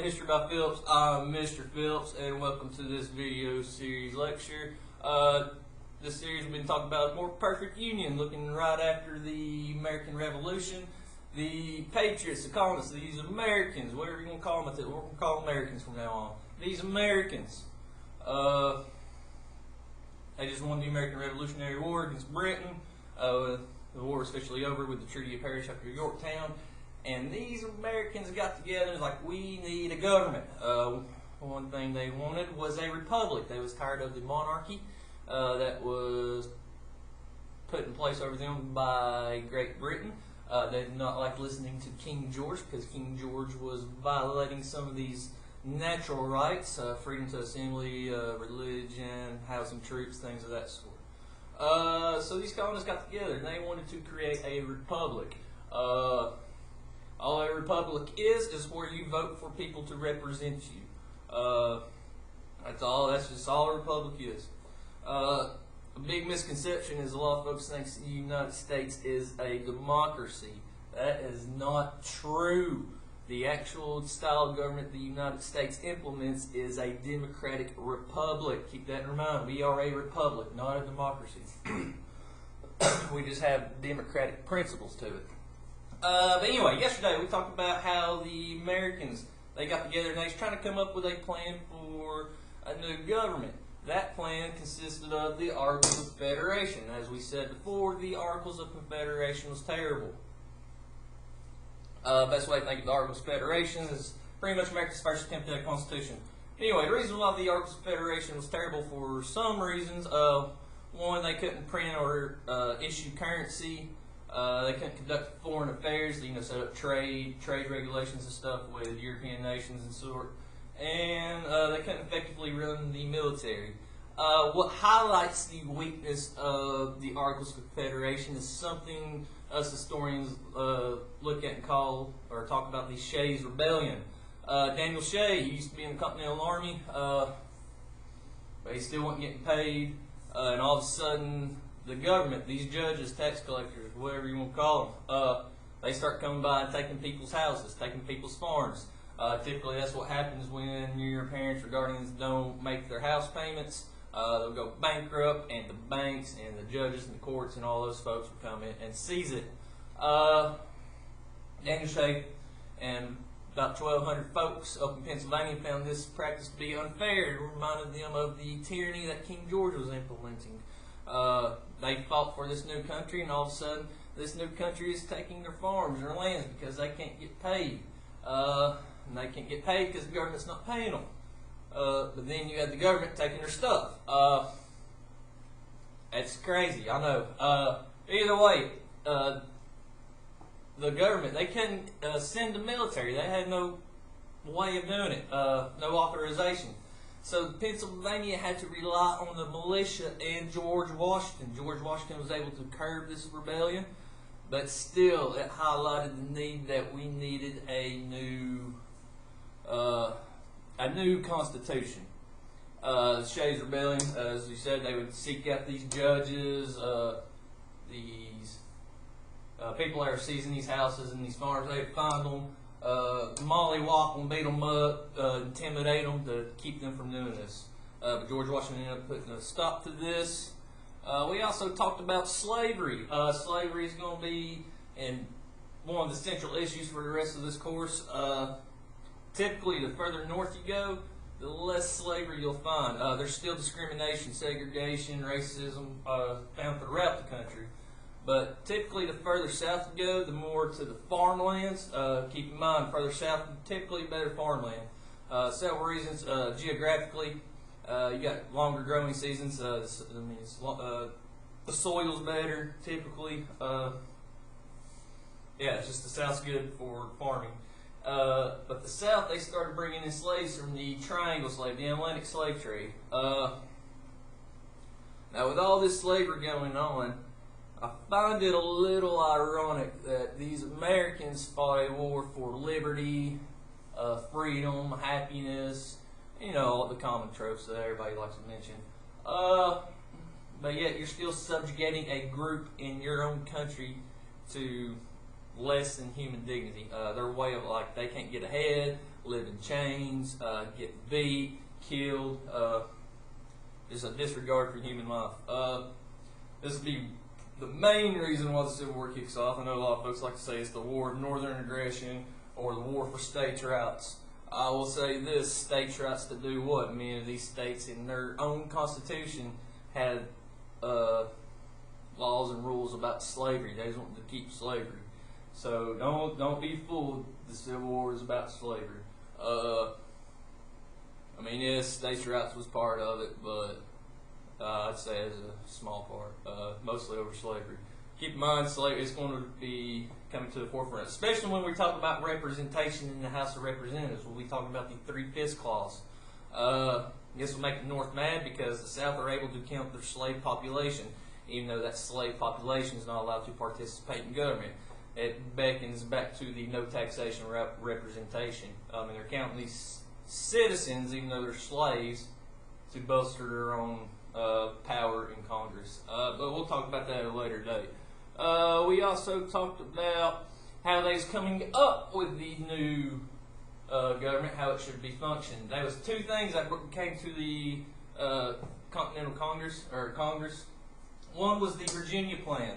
Ministry by Phillips. I'm Mr. Phillips, and welcome to this video series lecture. This series we've been talking about a more perfect union, looking right after the American Revolution. The patriots, the colonists, these Americans, whatever you want to call them, we're going to call them Americans from now on. These Americans, they just won the American Revolutionary War against Britain. The war was officially over with the Treaty of Paris after Yorktown. And these Americans got together and was like, we need a government. One thing they wanted was a republic. They was tired of the monarchy that was put in place over them by Great Britain. They did not like listening to King George because King George was violating some of these natural rights, freedom to assembly, religion, housing troops, things of that sort. So these colonists got together and they wanted to create a republic. All a republic is where you vote for people to represent you. That's just all a republic is. A big misconception is a lot of folks think the United States is a democracy. That is not true. The actual style of government the United States implements is a democratic republic. Keep that in mind. We are a republic, not a democracy. We just have democratic principles to it. But anyway, yesterday we talked about how the Americans, they got together and they was trying to come up with a plan for a new government. That plan consisted of the Articles of Confederation. As we said before, the Articles of Confederation was terrible. Best way to think of the Articles of Confederation is pretty much America's first attempt at a constitution. Anyway, the reason why the Articles of Confederation was terrible for some reasons. One, they couldn't print or issue currency. They couldn't conduct foreign affairs, set up trade regulations and stuff with European nations and sort. And they couldn't effectively run the military. What highlights the weakness of the Articles of Confederation is something us historians look at and call or talk about the Shay's Rebellion. Daniel Shay, he used to be in the Continental Army, but he still wasn't getting paid, and all of a sudden the government, these judges, tax collectors, whatever you want to call them, they start coming by and taking people's houses, taking people's farms. Typically that's what happens when your parents or guardians don't make their house payments. They'll go bankrupt, and the banks and the judges and the courts and all those folks will come in and seize it. Daniel Shay and about 1,200 folks up in Pennsylvania found this practice to be unfair. It reminded them of the tyranny that King George was implementing. They fought for this new country, and all of a sudden this new country is taking their farms, their lands, because they can't get paid. And they can't get paid because the government's not paying them. But then you have the government taking their stuff. It's crazy, I know. Either way, the government, they couldn't send the military. They had no way of doing it, no authorization. So Pennsylvania had to rely on the militia and George Washington. George Washington was able to curb this rebellion, but still it highlighted the need that we needed a new constitution. The Shay's Rebellion, as we said, they would seek out these judges, these people that are seizing these houses and these farms. They would find them, mollywop them, beat them up, intimidate them to keep them from doing this. But George Washington ended up putting a stop to this. We also talked about slavery. Slavery is going to be one of the central issues for the rest of this course. Typically, the further north you go, the less slavery you'll find. There's still discrimination, segregation, racism found throughout the country. But typically, the further south you go, the more to the farmlands. Keep in mind, further south, typically better farmland. Several reasons. Geographically, you got longer growing seasons. The soil's better, typically. It's just the south's good for farming. But the South, they started bringing in slaves from the triangle slave, the Atlantic slave trade. Now, with all this slavery going on, I find it a little ironic that these Americans fought a war for liberty, freedom, happiness, all the common tropes that everybody likes to mention. But yet you're still subjugating a group in your own country to less than human dignity. Their way of they can't get ahead, live in chains, get beat, killed, just a disregard for human life. This would be the main reason why the Civil War kicks off. I know a lot of folks like to say it's the War of Northern Aggression or the War for States' Rights. I will say this: states' rights to do what? Many of these states in their own constitution had laws and rules about slavery. They just wanted to keep slavery. So don't be fooled. The Civil War is about slavery. I mean, yes, states' rights was part of it, but I'd say it's a small part, mostly over slavery. Keep in mind, slavery is going to be coming to the forefront, especially when we talk about representation in the House of Representatives. We'll be talking about the 3/5 clause. This will make the North mad because the South are able to count their slave population, even though that slave population is not allowed to participate in government. It beckons back to the no taxation representation. And they're counting these citizens, even though they're slaves, to bolster their own power in Congress. But we'll talk about that at a later date. We also talked about how they was coming up with the new government, how it should be functioned. There was two things that came to the Continental Congress, or Congress. One was the Virginia Plan.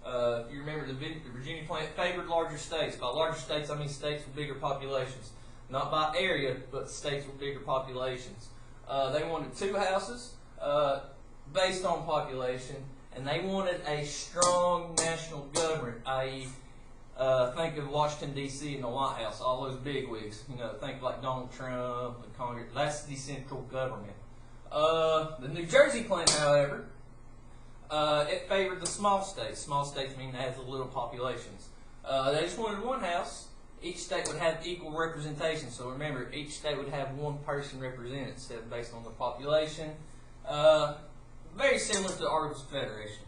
If you remember, the Virginia Plan favored larger states. By larger states, I mean states with bigger populations. Not by area, but states with bigger populations. They wanted two houses based on population, and they wanted a strong national government, i.e., think of Washington, D.C. and the White House, all those bigwigs. You know, think like Donald Trump and Congress. That's the central government. The New Jersey Plan, however, it favored the small states. Small states mean they have the little populations. They just wanted one house. Each state would have equal representation. So remember, each state would have one person represented instead of based on the population. Very similar to the Articles of Federation.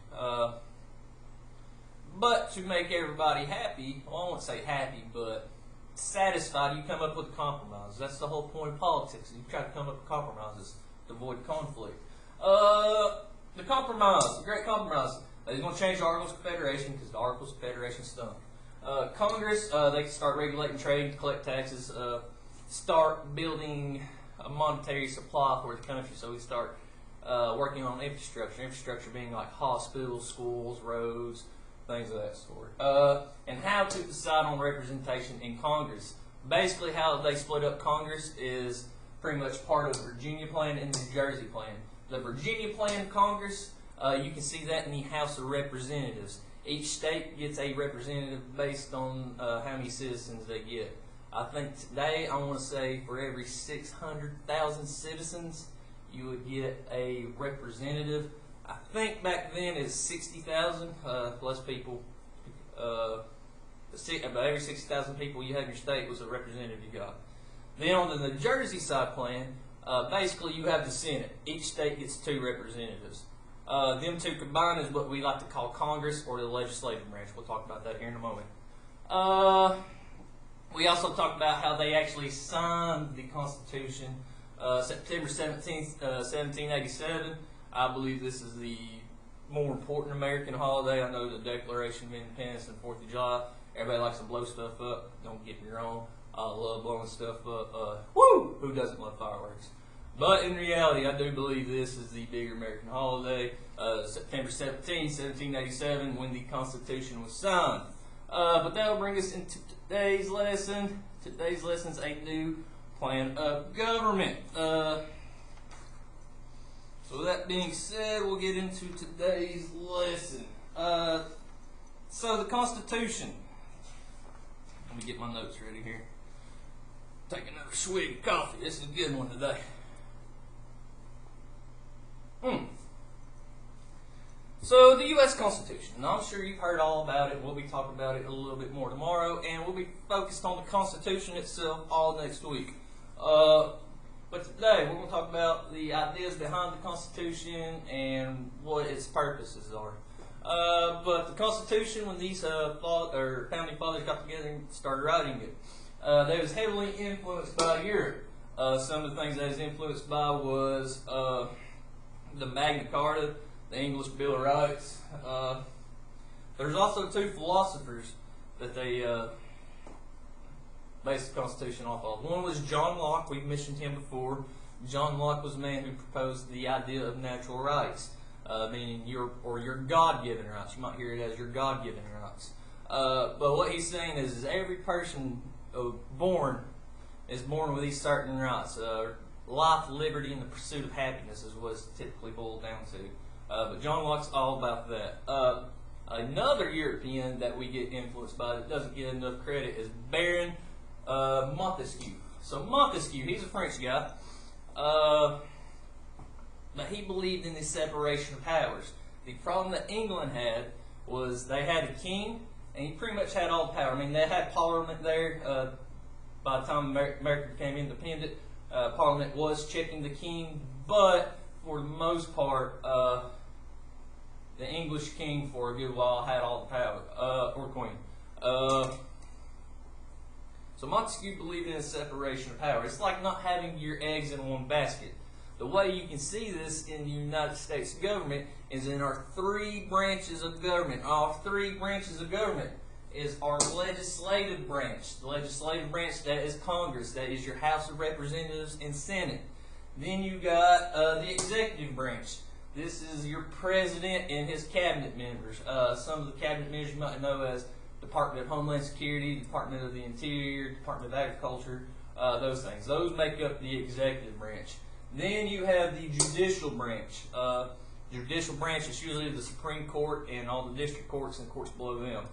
But to make everybody happy, well, I won't say happy, but satisfied, you come up with a compromise. That's the whole point of politics. You try to come up with compromises to avoid conflict. The compromise, the great compromise, they're going to change the Articles of Federation because the Articles of Federation stunk. Congress, they can start regulating trade, collect taxes, start building a monetary supply for the country. So we start working on infrastructure. Infrastructure being like hospitals, schools, roads, things of that sort. And how to decide on representation in Congress. Basically, how they split up Congress is pretty much part of the Virginia Plan and the New Jersey Plan. The Virginia Plan Congress, you can see that in the House of Representatives. Each state gets a representative based on how many citizens they get. I think today, I want to say for every 600,000 citizens, you would get a representative. I think back then it's 60,000 plus people. About every 60,000 people you had in your state was a representative you got. Then on the New Jersey side plan, basically you have the Senate. Each state gets 2 representatives. Them two combined is what we like to call Congress or the legislative branch. We'll talk about that here in a moment. We also talked about how they actually signed the Constitution September 17th, 1787. I believe this is the more important American holiday. I know the Declaration of Independence and 4th of July. Everybody likes to blow stuff up. Don't get me wrong. I love blowing stuff up. Woo! Who doesn't love fireworks? But in reality, I do believe this is the bigger American holiday, September 17, 1787, when the Constitution was signed. But that will bring us into today's lesson. Today's lesson is a new plan of government. So that being said, we'll get into today's lesson. So the Constitution. Let me get my notes ready here. Take another swig of coffee. This is a good one today. So the U.S. Constitution. Now I'm sure you've heard all about it. We'll be talking about it a little bit more tomorrow, and we'll be focused on the Constitution itself all next week. But today we're going to talk about the ideas behind the Constitution and what its purposes are. But the Constitution, when these founding fathers got together and started writing it, they was heavily influenced by Europe. Some of the things they was influenced by was the Magna Carta, the English Bill of Rights. There's also 2 philosophers that they based the Constitution off of. One was John Locke. We've mentioned him before. John Locke was the man who proposed the idea of natural rights, meaning your God-given rights. You might hear it as your God-given rights. But what he's saying is every person born is born with these certain rights. Life, liberty, and the pursuit of happiness is what it's typically boiled down to. But John Locke's all about that. Another European that we get influenced by that doesn't get enough credit is Baron Montesquieu. So Montesquieu, he's a French guy, but he believed in the separation of powers. The problem that England had was they had a king, and he pretty much had all the power. I mean, they had Parliament there. By the time America became independent, Parliament was checking the king, but for the most part, the English king for a good while had all the power, or queen. So Montesquieu believed in a separation of power. It's like not having your eggs in one basket. The way you can see this in the United States government is in our three branches of government. Our three branches of government is our legislative branch. The legislative branch, that is Congress. That is your House of Representatives and Senate. Then you got the executive branch. This is your president and his cabinet members. Some of the cabinet members you might know as Department of Homeland Security, Department of the Interior, Department of Agriculture, those things. Those make up the executive branch. Then you have the judicial branch. The judicial branch is usually the Supreme Court and all the district courts and courts below them.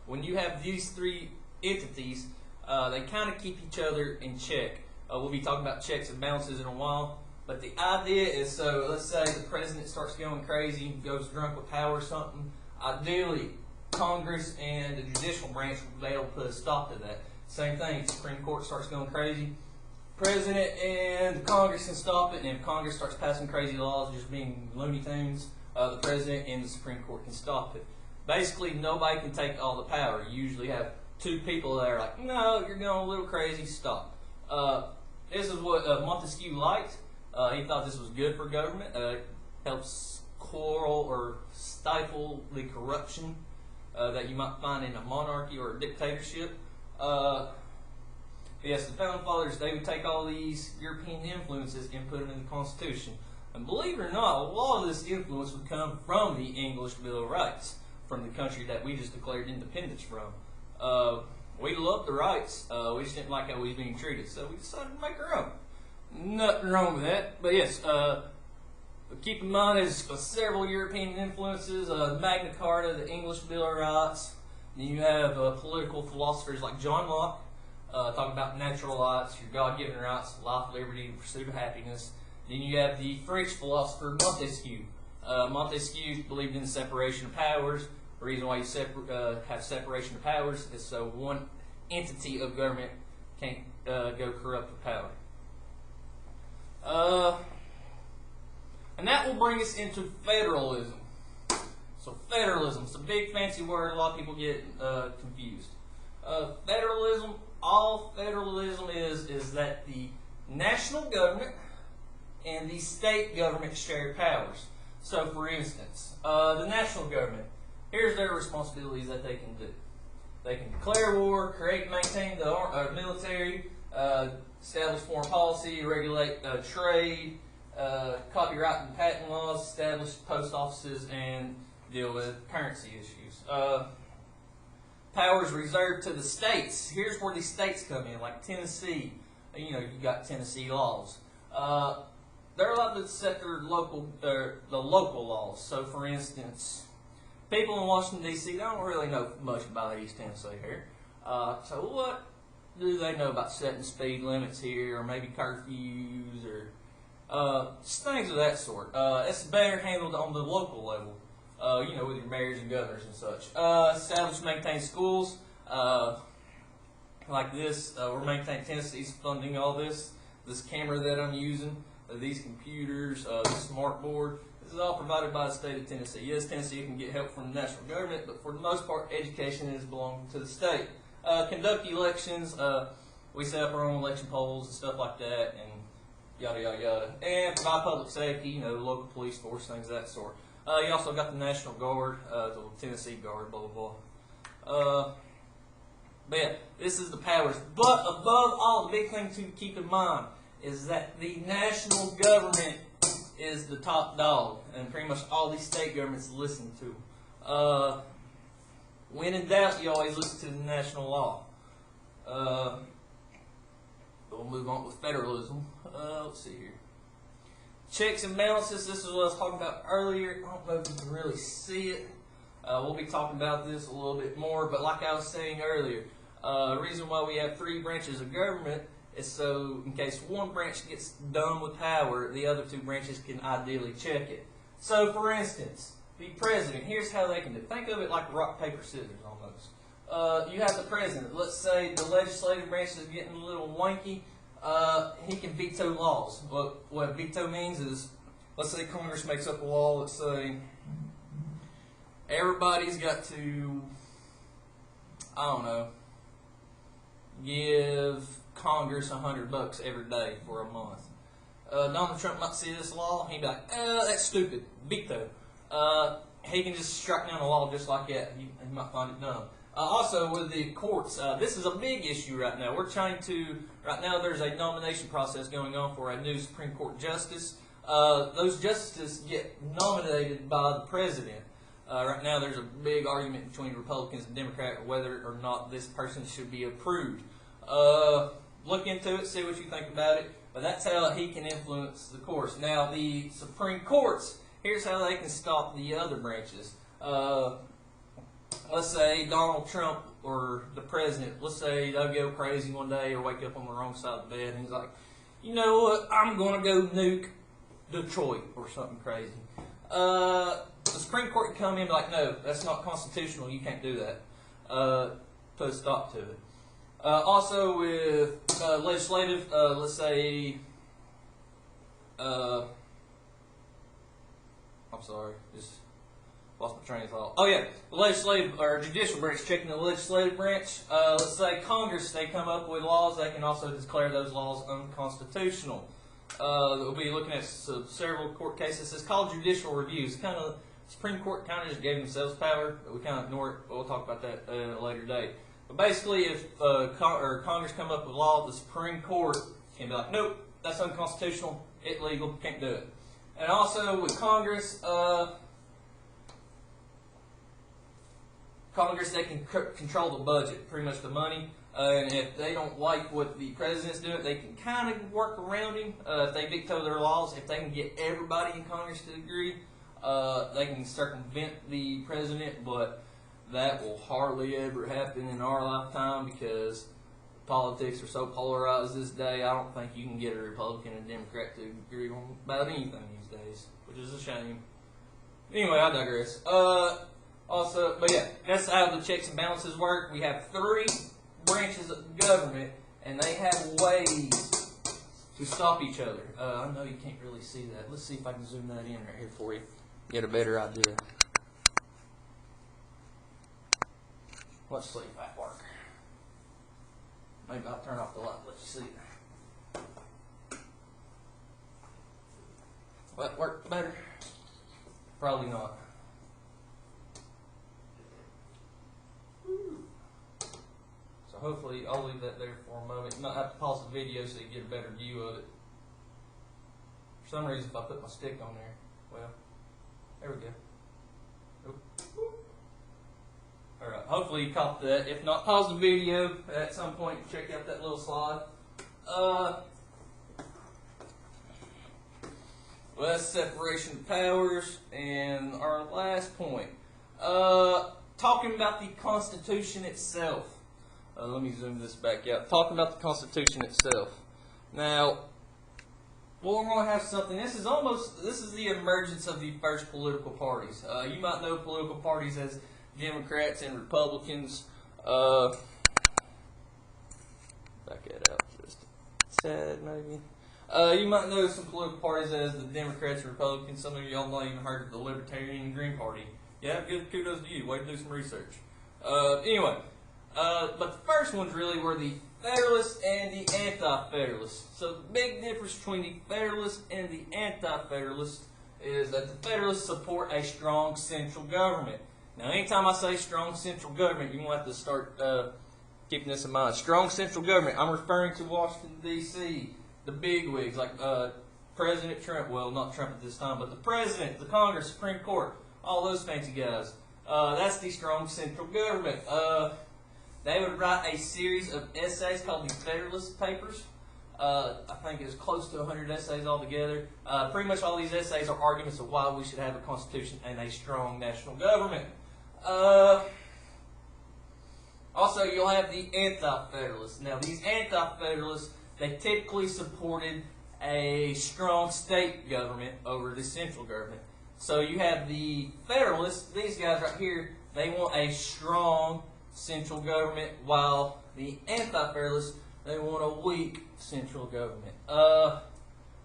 When you have these three entities, they kind of keep each other in check. We'll be talking about checks and balances in a while. But the idea is, so let's say the president starts going crazy, goes drunk with power or something. Ideally, Congress and the judicial branch will be able to put a stop to that. Same thing, the Supreme Court starts going crazy. President and the Congress can stop it, and if Congress starts passing crazy laws, just being Looney Tunes, the President and the Supreme Court can stop it. Basically, nobody can take all the power. You usually have two people that are like, no, you're going a little crazy, stop. This is what Montesquieu liked. He thought this was good for government. Helps quarrel or stifle the corruption that you might find in a monarchy or a dictatorship. Yes, the Founding Fathers, they would take all these European influences and put them in the Constitution. And believe it or not, a lot of this influence would come from the English Bill of Rights, from the country that we just declared independence from. We loved the rights, we just didn't like how we was being treated, so we decided to make our own. Nothing wrong with that, but yes, keep in mind there's several European influences, Magna Carta, the English Bill of Rights. Then you have political philosophers like John Locke, talking about natural rights, your God-given rights, life, liberty, the pursuit of happiness. Then you have the French philosopher Montesquieu. Montesquieu believed in the separation of powers. The reason why you have separation of powers is so one entity of government can't go corrupt with power. And that will bring us into federalism. So federalism, it's a big fancy word, a lot of people get confused. Federalism, all federalism is that the national government and the state government share powers. So for instance, the national government, here's their responsibilities that they can do. They can declare war, create and maintain the military, establish foreign policy, regulate trade, copyright and patent laws, establish post offices, and deal with currency issues. Powers reserved to the states. Here's where the states come in, like Tennessee. You know, you got Tennessee laws. They're allowed to set their the local laws. So, for instance, people in Washington, D.C., they don't really know much about East Tennessee here. So what do they know about setting speed limits here, or maybe curfews, or just things of that sort? It's better handled on the local level, you know, with your mayors and governors and such. Establish and maintain schools like this. We're maintaining Tennessee's funding all this. This camera that I'm using, these computers, this smart board. This is all provided by the state of Tennessee. Yes, Tennessee can get help from the national government, but for the most part, education is belonging to the state. Conduct elections. We set up our own election polls and stuff like that, and yada, yada, yada. And provide public safety, you know, local police force, things of that sort. You also got the National Guard, the Tennessee Guard, blah, blah, blah. But yeah, this is the powers. But above all, the big thing to keep in mind is that the national government is the top dog, and pretty much all these state governments listen to. When in doubt, you always listen to the national law. We'll move on with federalism. Let's see here. Checks and balances. This is what I was talking about earlier. I don't know if you can really see it. We'll be talking about this a little bit more, but like I was saying earlier, the reason why we have 3 branches of government is so in case one branch gets done with power, the other 2 branches can ideally check it. So, for instance, the president, here's how they can do it. Think of it like rock, paper, scissors almost. You have the president. Let's say the legislative branch is getting a little wanky. He can veto laws. What veto means is, let's say Congress makes up a law. Let's say everybody's got to, I don't know, give Congress $100 every day for a month. Donald Trump might see this law. He'd be like, that's stupid. Veto. He can just strike down the law just like that. He might find it dumb. Also, with the courts, this is a big issue right now. Right now there's a nomination process going on for a new Supreme Court justice. Those justices get nominated by the president. Right now there's a big argument between Republicans and Democrats whether or not this person should be approved. Look into it, see what you think about it. But that's how he can influence the courts. Now, the Supreme Courts, here's how they can stop the other branches. Let's say Donald Trump or the president, let's say they'll go crazy one day or wake up on the wrong side of the bed and he's like, you know what, I'm going to go nuke Detroit or something crazy. The Supreme Court can come in and be like, no, that's not constitutional, you can't do that. Put a stop to it. Also with legislative, let's say, I'm sorry, just lost my train of thought. Oh yeah, the legislative or judicial branch checking the legislative branch. Let's say Congress, they come up with laws, they can also declare those laws unconstitutional. We'll be looking at several court cases. It's called judicial reviews. Kind of Supreme Court kind of just gave themselves power, but we kind of ignore it. But we'll talk about that at a later date. But basically, if Congress come up with law, the Supreme Court can be like, nope, that's unconstitutional, it's illegal, can't do it. And also with Congress, they can control the budget, pretty much the money. And if they don't like what the president's doing, they can kind of work around him. If they veto their laws, if they can get everybody in Congress to agree, they can circumvent the president, but that will hardly ever happen in our lifetime because politics are so polarized this day. I don't think you can get a Republican and Democrat to agree on about anything these days, which is a shame. Anyway, I digress. But yeah, that's how the checks and balances work. We have 3 branches of government, and they have ways to stop each other. I know you can't really see that. Let's see if I can zoom that in right here for you. Get a better idea. Let's see if that works. Maybe I'll turn off the light and let you see it. Will that work better? Probably not. So hopefully I'll leave that there for a moment. You might have to pause the video so you get a better view of it. For some reason, if I put my stick on there, well, there we go. Alright, hopefully you caught that. If not, pause the video at some point and check out that little slide. Well, that's separation of powers. And our last point, talking about the Constitution itself. Let me zoom this back out. Talking about the Constitution itself. Now, we're going to have something. This is the emergence of the first political parties. You might know political parties as Democrats and Republicans. Back it out just a tad, maybe. You might know some political parties as the Democrats and Republicans. Some of y'all might even heard of the Libertarian and Green Party. Yeah, good kudos to you. Way to do some research. Anyway, but the first ones really were the Federalists and the Anti-Federalists. So the big difference between the Federalists and the Anti-Federalists is that the Federalists support a strong central government. Now, anytime I say strong central government, you're going to have to start keeping this in mind. Strong central government. I'm referring to Washington, D.C., the bigwigs, like President Trump. Well, not Trump at this time, but the President, the Congress, Supreme Court, all those fancy guys. That's the strong central government. They would write a series of essays called the Federalist Papers. I think it's close to 100 essays altogether. Pretty much all these essays are arguments of why we should have a constitution and a strong national government. Also, you'll have the Anti-Federalists. Now, these Anti-Federalists, they typically supported a strong state government over the central government. So you have the Federalists, these guys right here, they want a strong central government, while the Anti-Federalists, they want a weak central government.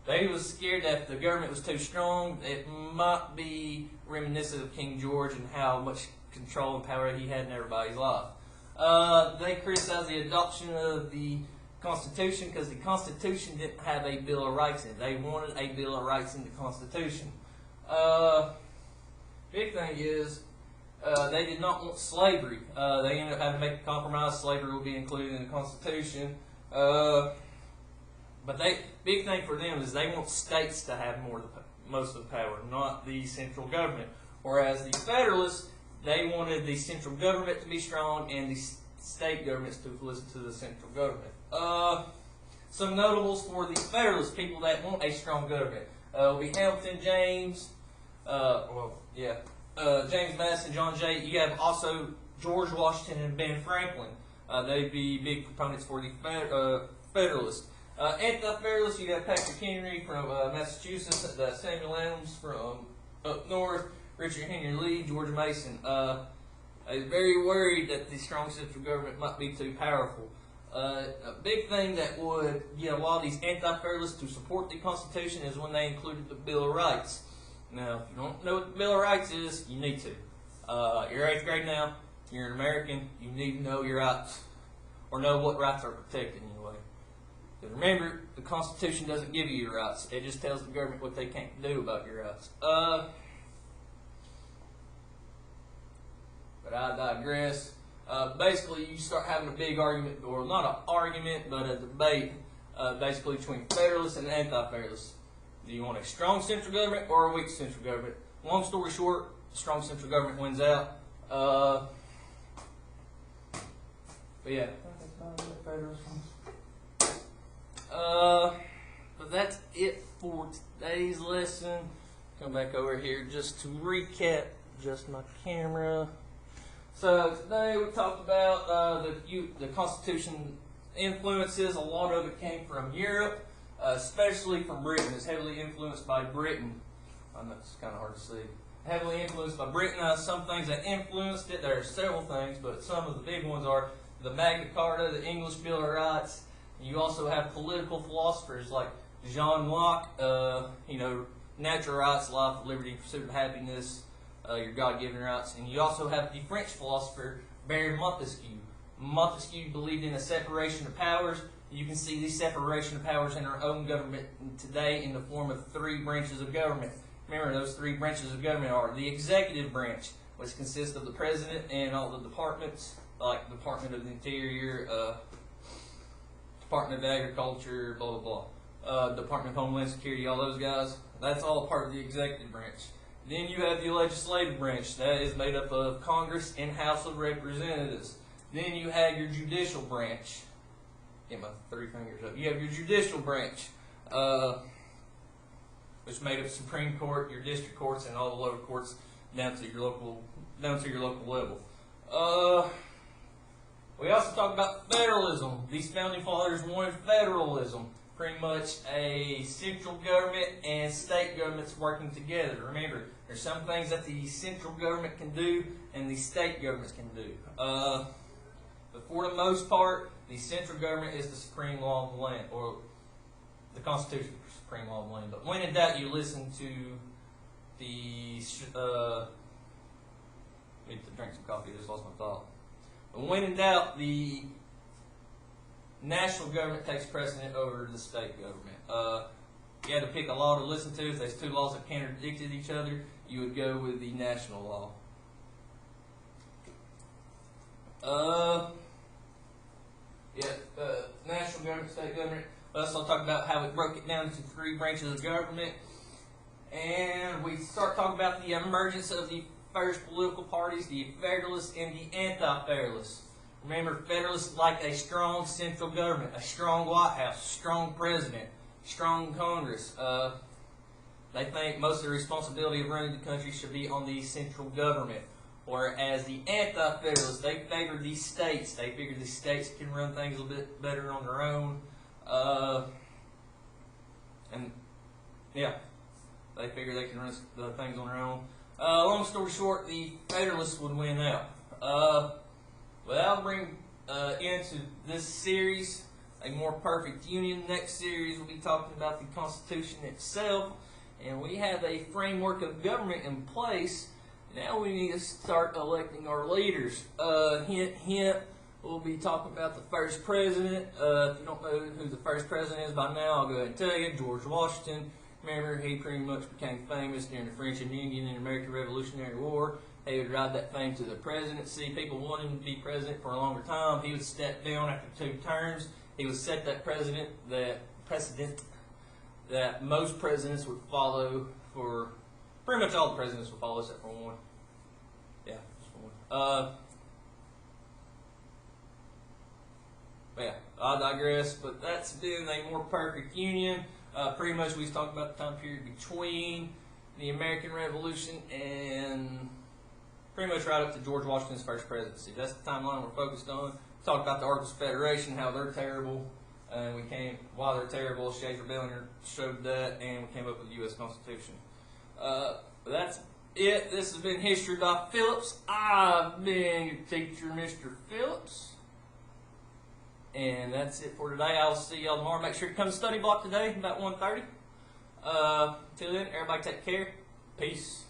They was scared that if the government was too strong, it might be reminiscent of King George and how much control and power he had in everybody's life. They criticized the adoption of the Constitution because the Constitution didn't have a Bill of Rights in it. They wanted a Bill of Rights in the Constitution. Big thing is, they did not want slavery. They ended up having to make a compromise. Slavery will be included in the Constitution. But big thing for them is they want states to have most of the power, not the central government. Whereas the Federalists, they wanted the central government to be strong and the state governments to listen to the central government. Some notables for the Federalists, people that want a strong government, will be Hamilton, James, James Madison, John Jay. You have also George Washington and Ben Franklin. They'd be big proponents for the Federalists. Anti-Federalists, you have Patrick Henry from Massachusetts, Samuel Adams from up north, Richard Henry Lee, George Mason. They're very worried that the strong central government might be too powerful. A big thing that would get a lot of these Anti-Federalists to support the Constitution is when they included the Bill of Rights. Now, if you don't know what the Bill of Rights is, you need to. You're 8th grade now, you're an American, you need to know your rights, or know what rights are protected anyway. Because remember, the Constitution doesn't give you your rights. It just tells the government what they can't do about your rights. But I digress. Basically, you start having a big argument, or not an argument, but a debate, basically between Federalists and Anti-Federalists. Do you want a strong central government or a weak central government? Long story short, strong central government wins out. But yeah. But that's it for today's lesson. Come back over here just to recap, just my camera. So today we talked about the Constitution influences. A lot of it came from Europe, especially from Britain. It's heavily influenced by Britain. I know it's kind of hard to see. Heavily influenced by Britain. Some things that influenced it, there are several things, but some of the big ones are the Magna Carta, the English Bill of Rights. You also have political philosophers like John Locke, natural rights, life, liberty, pursuit of happiness, your God-given rights. And you also have the French philosopher Baron Montesquieu. Montesquieu believed in a separation of powers. You can see the separation of powers in our own government today in the form of 3 branches of government. Remember, those 3 branches of government are the executive branch, which consists of the president and all the departments, like Department of the Interior, Department of Agriculture, blah, blah, blah. Department of Homeland Security, all those guys. That's all part of the executive branch. Then you have the legislative branch. That is made up of Congress and House of Representatives. Then you have your judicial branch. Get my 3 fingers up. You have your judicial branch, which is made up of Supreme Court, your district courts, and all the lower courts down to your local level. We also talked about federalism. These founding fathers wanted federalism, pretty much a central government and state governments working together. Remember, there's some things that the central government can do and the state governments can do. But for the most part, the central government is the supreme law of the land, or the Constitution is the supreme law of the land. But when in doubt, you listen to the... I need to drink some coffee. I just lost my thought. But when in doubt, the national government takes precedent over the state government. You had to pick a law to listen to. If there's 2 laws that contradicted each other, you would go with the national law. national government, state government. We also talk about how we broke it down into 3 branches of government. And we start talking about the emergence of the first political parties, the Federalists and the Anti-Federalists. Remember, Federalists like a strong central government, a strong White House, strong president, strong Congress. They think most of the responsibility of running the country should be on the central government. Whereas the Anti-Federalists, they favor the states. They figure the states can run things a little bit better on their own. They figure they can run the things on their own. Long story short, the Federalists would win out. I'll bring into this series a more perfect union. Next series, we'll be talking about the Constitution itself. And we have a framework of government in place. Now we need to start electing our leaders. Hint, hint. We'll be talking about the first president. If you don't know who the first president is by now, I'll go ahead and tell you. George Washington. Remember, he pretty much became famous during the French and Indian and American Revolutionary War. He would ride that fame to the presidency. People wanted him to be president for a longer time. He would step down after 2 terms. He would set that precedent that most presidents would follow for, pretty much all the presidents would follow except for one. Yeah, just one. I digress, but that's been a more perfect union. Pretty much we talked about the time period between the American Revolution and pretty much right up to George Washington's first presidency. That's the timeline we're focused on. Talked about the Articles of Federation, how they're terrible, and why they're terrible. Shay's Rebellion showed that, and we came up with the U.S. Constitution. That's it. This has been History Doc Phillips. I've been your teacher, Mr. Phillips. And that's it for today. I'll see y'all tomorrow. Make sure you come to study block today, about 1:30. Till then, everybody take care. Peace.